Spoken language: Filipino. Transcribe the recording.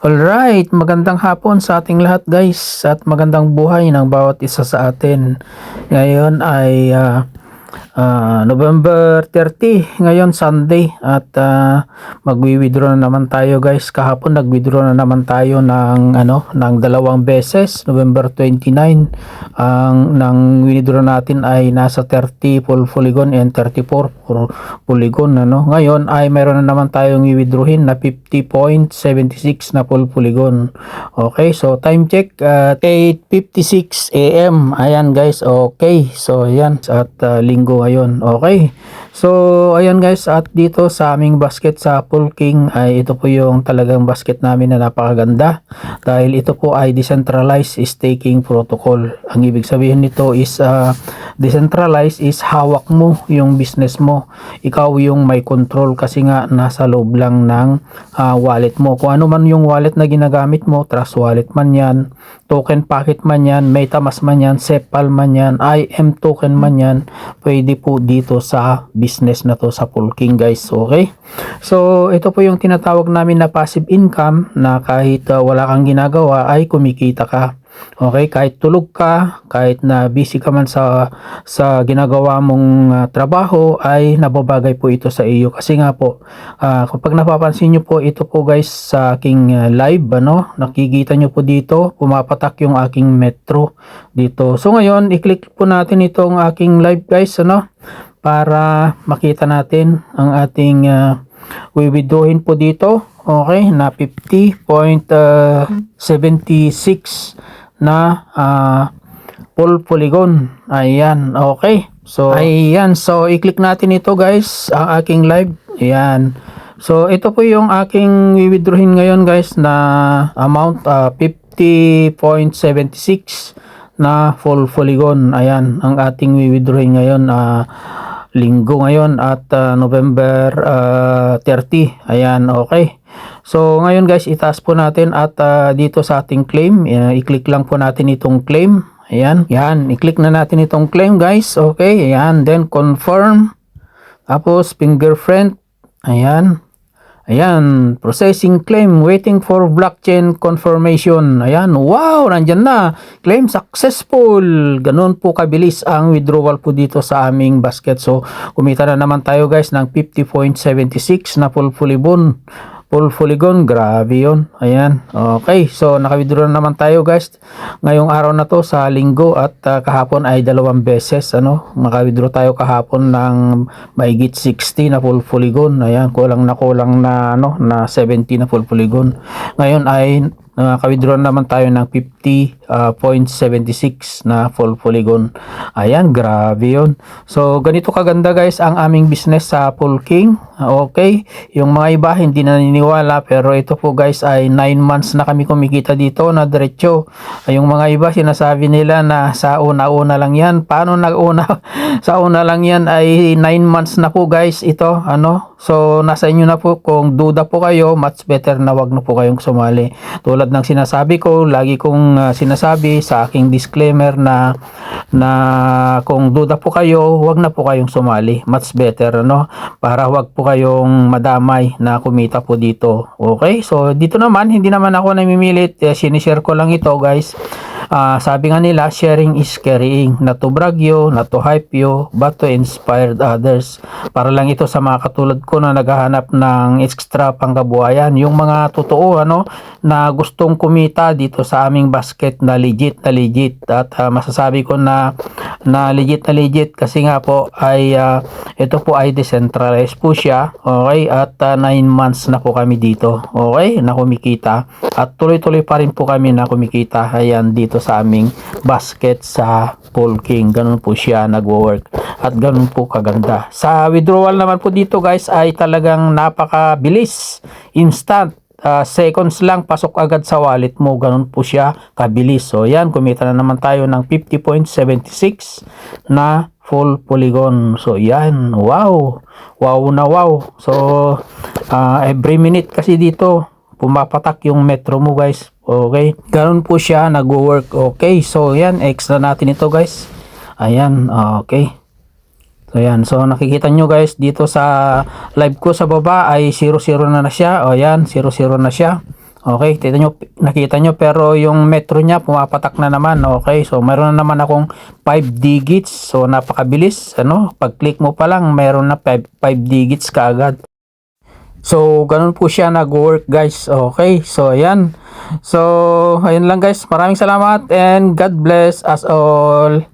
Alright, magandang hapon sa ating lahat guys at magandang buhay ng bawat isa sa atin. Ngayon ay November 30, ngayon Sunday at magwi-withdraw na naman tayo guys. Kahapon nag-withdraw na naman tayo ng dalawang beses, November 29. Ang nang withdraw natin ay nasa 30 full polygon and 34 for polygon Ngayon ay mayroon na naman tayong i-withdrawin na 50.76 na full polygon. Okay, so time check at 8:56 AM. Ayan guys, okay. So ayan at linggo ngayon. Okay. So ayan guys, at dito sa aming basket sa Polking ay ito po yung talagang basket namin na napakaganda dahil ito po ay decentralized staking protocol. Ang ibig sabihin nito is decentralized is hawak mo yung business mo. Ikaw yung may control kasi nga nasa loob lang ng wallet mo. Kung ano man yung wallet na ginagamit mo, Trust Wallet man yan, Token Packet man yan, MetaMask man yan, Sepal man yan, IM token man yan, pwede po dito sa business na to sa Polking guys. Okay, so ito po yung tinatawag namin na passive income na kahit wala kang ginagawa ay kumikita ka. Okay, kahit tulog ka, kahit na busy ka man sa ginagawa mong trabaho, ay nababagay po ito sa iyo kasi nga po kapag napapansin nyo po ito po guys sa aking live nakikita nyo po dito pumapatak yung aking metro dito. So ngayon i-click po natin itong aking live guys para makita natin ang ating withdrawin po dito. Okay, na 50.76 na full polygon. Ayan, okay. So ayan, so i-click natin ito guys, ang aking live. Ayan. So ito po yung aking withdrawin ngayon guys na amount 50.76 na full polygon. Ayan, ang ating withdrawin ngayon linggo ngayon at November 30. Ayan, okay. So ngayon guys, itaas po natin at dito sa ating claim, i-click lang po natin itong claim. Ayan, yan, i-click na natin itong claim guys. Okay, ayan, then confirm. Tapos fingerprint. Ayan. Ayan, processing claim, waiting for blockchain confirmation. Ayan, wow, nandyan na. Claim successful. Ganun po kabilis ang withdrawal po dito sa aming basket. So, kumita na naman tayo guys ng 50.76 na full polygon. Grabe yun. Ayan, okay. So, naka-withdraw na naman tayo guys. Ngayong araw na to sa linggo at kahapon ay dalawang beses. Naka-withdraw tayo kahapon ng mahigit 60 na full polygon. Ayan, kulang na na 70 na full polygon. Ngayon ay naka-withdraw naman tayo ng 50.76 na full polygon. Ayan, grabe yun. So, ganito kaganda guys ang aming business sa Polking. Okay, yung mga iba hindi naniniwala pero ito po guys ay 9 months na kami kumikita dito na diretso. Yung mga iba sinasabi nila na sa una-una lang yan. Paano nag-una? Sa una lang yan ay 9 months na po guys ito. So, nasa inyo na po. Kung duda po kayo, much better na wag na po kayong sumali. Tulad ng sinasabi ko, lagi kong sinasabi sa aking disclaimer na kung duda po kayo, wag na po kayong sumali. Much better para wag po kayong madamay na kumita po dito. Okay, so dito naman hindi naman ako namimilit, sinishare ko lang ito guys. Sabi nga nila, sharing is carrying. Not to brag you, not to hype you, but to inspire others. Para lang ito sa mga katulad ko na naghahanap ng extra pangkabuhayan. Yung mga totoo na gustong kumita dito sa aming basket na legit. At masasabi ko na legit kasi nga po ay ito po ay decentralized po siya. Okay, at 9 months na po kami dito. Okay, na kumikita. At tuloy-tuloy pa rin po kami na kumikita. Ayan, dito sa aming basket sa Polking. Ganun po siya nagwo-work at ganun po kaganda. Sa withdrawal naman po dito guys ay talagang napakabilis, instant. Seconds lang pasok agad sa wallet mo. Ganun po siya kabilis. So yan, kumita na naman tayo ng 50.76 na full polygon. So yan, wow na wow. So every minute kasi dito pumapatak yung metro mo guys. Okay, ganun po siya nagwo-work. Okay, so yan, extra natin ito guys. Ayan, okay. So yan, so nakikita nyo guys dito sa live ko sa baba ay 00 na siya. O yan, 00 na siya. Okay, nakita nyo, pero yung metro niya pumapatak na naman. Okay, so meron na naman akong 5 digits. So napakabilis, ano? Pag-click mo pa lang, meron na 5 digits kaagad. So ganun po siya nag-work, guys. Okay, so ayan. So ayun lang, guys. Maraming salamat and God bless us all.